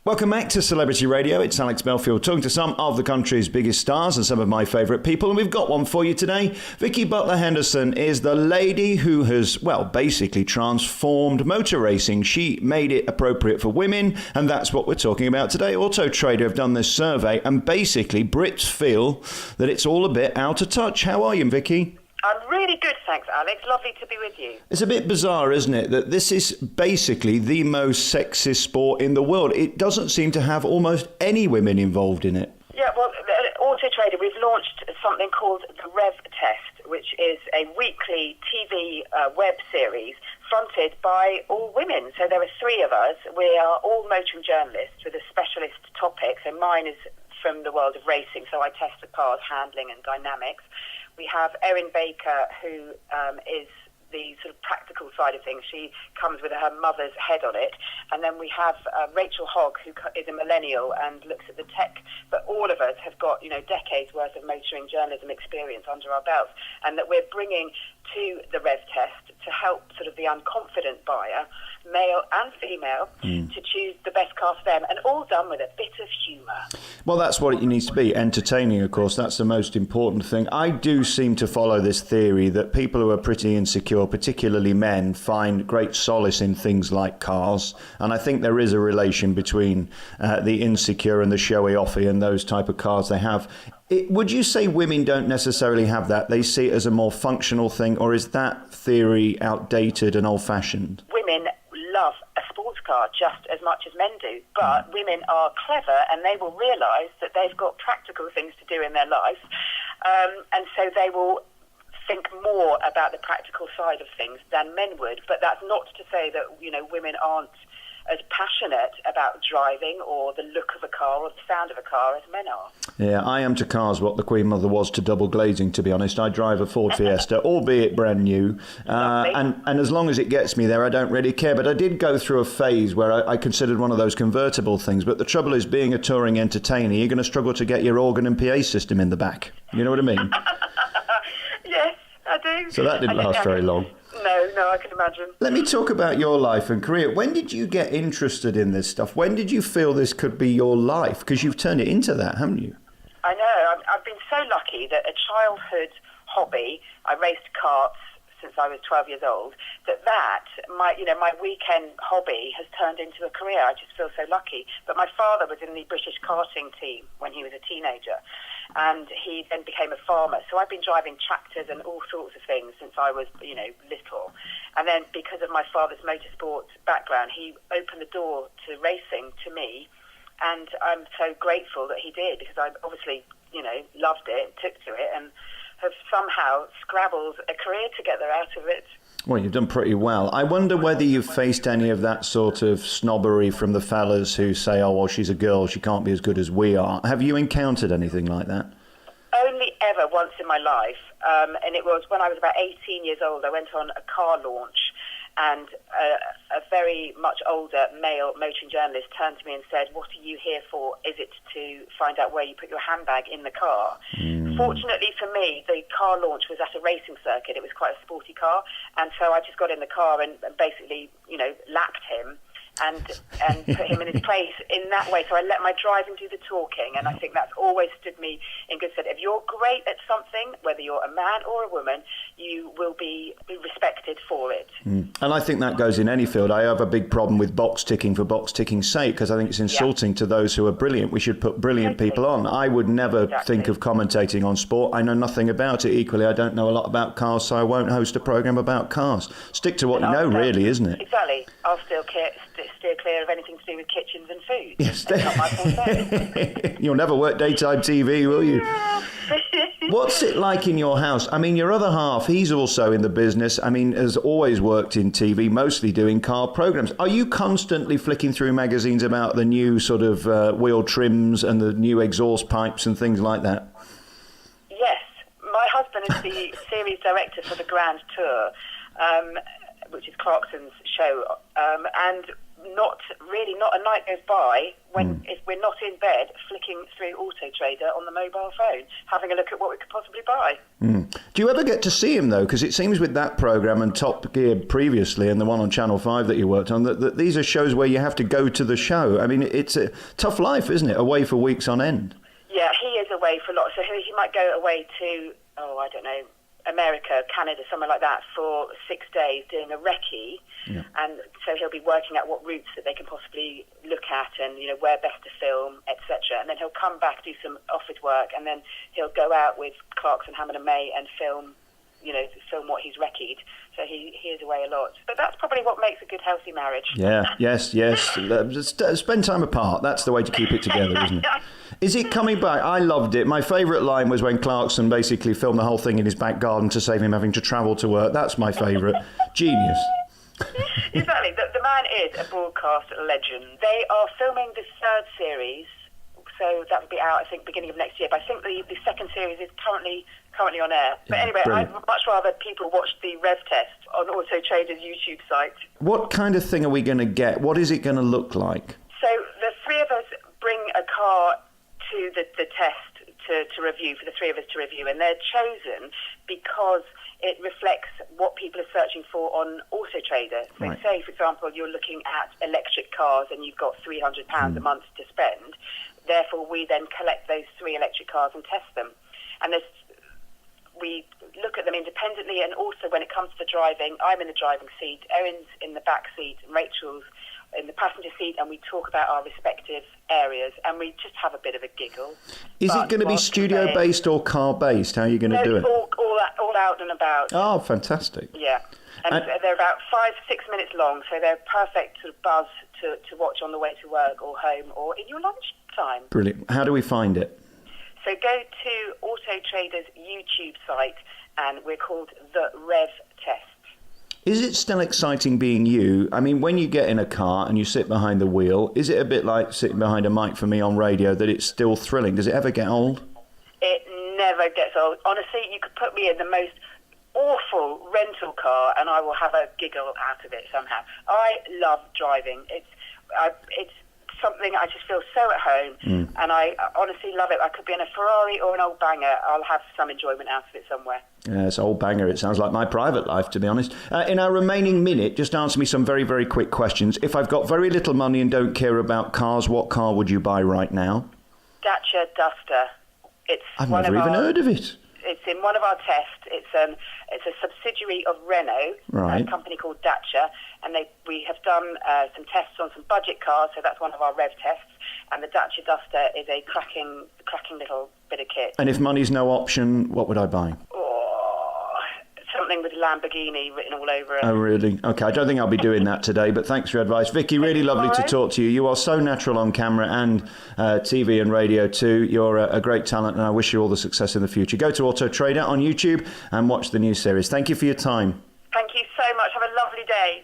Welcome back to Celebrity Radio. It's Alex Belfield talking to some of the country's biggest stars and some of my favourite people. And we've got one for you today. Vicki Butler-Henderson is the lady who has, well, basically transformed motor racing. She made it appropriate for women, and that's what we're talking about today. Autotrader have done this survey, and basically Brits feel that it's all a bit out of touch. How are you, Vicki? I'm really good, thanks, Alex. Lovely to be with you. It's a bit bizarre, isn't it, that this is basically the most sexist sport in the world. It doesn't seem to have almost any women involved in it. Yeah, well, at Autotrader, we've launched something called the REV Test, which is a weekly TV web series fronted by all women. So there are three of us. We are all motoring journalists with a specialist topic. So mine is from the world of racing, so I test the cars, handling and dynamics. We have Erin Baker, who is the sort of practical side of things. She comes with her mother's head on it. And then we have Rachel Hogg, who is a millennial and looks at the tech. But all of us have got, decades worth of motoring journalism experience under our belts, and that we're bringing to the REV Test to help sort of the unconfident buyer, male and female, to choose the best car for them, and all done with a bit of humour. Well, that's what it needs to be. Entertaining, of course, that's the most important thing. I do seem to follow this theory that people who are pretty insecure, particularly men, find great solace in things like cars, and I think there is a relation between the insecure and the showy-offy and those type of cars they have. Would you say women don't necessarily have that? They see it as a more functional thing, or is that theory outdated and old-fashioned? Women love a sports car just as much as men do, but women are clever and they will realise that they've got practical things to do in their life, and so they will think more about the practical side of things than men would. But that's not to say that women aren't as passionate about driving or the look of a car or the sound of a car as men are. Yeah, I am to cars what the Queen Mother was to double glazing, to be honest. I drive a Ford Fiesta, albeit brand new, and as long as it gets me there, I don't really care. But I did go through a phase where I considered one of those convertible things, but the trouble is, being a touring entertainer, you're going to struggle to get your organ and PA system in the back. You know what I mean? Yes, I do. So that didn't last very long. No, I can imagine. Let me talk about your life and career. When did you get interested in this stuff? When did you feel this could be your life? Because you've turned it into that, haven't you? I know. I've been so lucky that a childhood hobby, I raced karts since I was 12 years old, my weekend hobby has turned into a career. I just feel so lucky. But my father was in the British karting team when he was a teenager, and he then became a farmer. So I've been driving tractors and all sorts of things since I was, little. And then because of my father's motorsport background, he opened the door to racing to me, and I'm so grateful that he did, because I obviously, loved it, took to it, and have somehow scrabbled a career together out of it. Well, you've done pretty well. I wonder whether you've faced any of that sort of snobbery from the fellas who say, oh, well, she's a girl, she can't be as good as we are. Have you encountered anything like that? Only ever once in my life, and it was when I was about 18 years old. I went on a car launch, and a very much older male motoring journalist turned to me and said, what are you here for? Is it to find out where you put your handbag in the car? Fortunately for me, the car launch was at a racing circuit. It was quite a sporty car, and so I just got in the car and basically, lapped him and put him in his place in that way. So I let my driving do the talking, and I think that's always stood me in good stead. If you're great at something, whether you're a man or a woman, you will be respected for it. And I think that goes in any field. I have a big problem with box ticking for box ticking's sake, because I think it's insulting to those who are brilliant. We should put brilliant people on. I would never think of commentating on sport. I know nothing about it. Equally, I don't know a lot about cars, so I won't host a programme about cars. Stick to what you know, really, isn't it? Exactly. I'll steer clear of anything to do with kitchens and food. Yes. It's not my forte. You'll never work daytime TV, will you? What's it like in your house? I mean, your other half, he's also in the business. I mean, has always worked in TV, mostly doing car programmes. Are you constantly flicking through magazines about the new sort of wheel trims and the new exhaust pipes and things like that? Yes. My husband is the series director for the Grand Tour, which is Clarkson's show, and not a night goes by if we're not in bed flicking through Autotrader on the mobile phone, having a look at what we could possibly buy. Do you ever get to see him, though? Because it seems with that programme and Top Gear previously and the one on Channel 5 that you worked on, that these are shows where you have to go to the show. I mean, it's a tough life, isn't it? Away for weeks on end. Yeah, he is away for lots. So he might go away to, I don't know, America, Canada, somewhere like that for 6 days doing a recce. Yeah. And so he'll be working out what routes that they can possibly look at and, where best to film, etc. And then he'll come back, do some office work, and then he'll go out with Clarkson, Hammond and May and film what he's recce'd. So he is away a lot. But that's probably what makes a good, healthy marriage. Yeah, yes. Spend time apart. That's the way to keep it together, isn't it? Is it coming back? I loved it. My favourite line was when Clarkson basically filmed the whole thing in his back garden to save him having to travel to work. That's my favourite. Genius. Exactly. The man is a broadcast legend. They are filming the third series, so that will be out, I think, beginning of next year. But I think the second series is currently on air. But anyway, brilliant. I'd much rather people watch the REV Test on Autotrader's YouTube site. What kind of thing are we going to get? What is it going to look like? So the three of us bring a car to the test to review, for the three of us to review, and they're chosen because it reflects what people are searching for on Autotrader. So right. Say, for example, you're looking at electric cars and you've got £300 a month to spend. Therefore, we then collect those 3 electric cars and test them. And we look at them independently, and also when it comes to driving, I'm in the driving seat, Erin's in the back seat, and Rachel's in the passenger seat, and we talk about our respective areas, and we just have a bit of a giggle. Is it going to be studio-based or car-based? How are you going to do it? All out and about. Oh, fantastic. Yeah. And they're about 5-6 minutes long, so they're perfect sort of buzz to watch on the way to work or home or in your lunch time. Brilliant. How do we find it? So go to Autotrader's YouTube site, and we're called The REV Test. Is it still exciting being you? I mean, when you get in a car and you sit behind the wheel, is it a bit like sitting behind a mic for me on radio, that it's still thrilling? Does it ever get old? It never gets old. Honestly, you could put me in the most awful rental car and I will have a giggle out of it somehow. I love driving. It's something I just feel so at home, and I honestly love it. I could be in a Ferrari or an old banger. I'll have some enjoyment out of it somewhere. Yeah, it's old banger. It sounds like my private life, to be honest. In our remaining minute, just answer me some very, very quick questions. If I've got very little money and don't care about cars, what car would you buy right now? Dacia Duster. I've never even heard of it. It's in one of our tests. It's a subsidiary of Renault, right. A company called Dacia, and we have done some tests on some budget cars, so that's one of our REV tests, and the Dacia Duster is a cracking little bit of kit. And if money's no option, what would I buy? Something with Lamborghini written all over it. Oh, really? Okay, I don't think I'll be doing that today, but thanks for your advice. Vicki, really lovely to talk to you. You are so natural on camera and TV and radio too. You're a great talent, and I wish you all the success in the future. Go to Autotrader on YouTube and watch the new series. Thank you for your time. Thank you so much. Have a lovely day.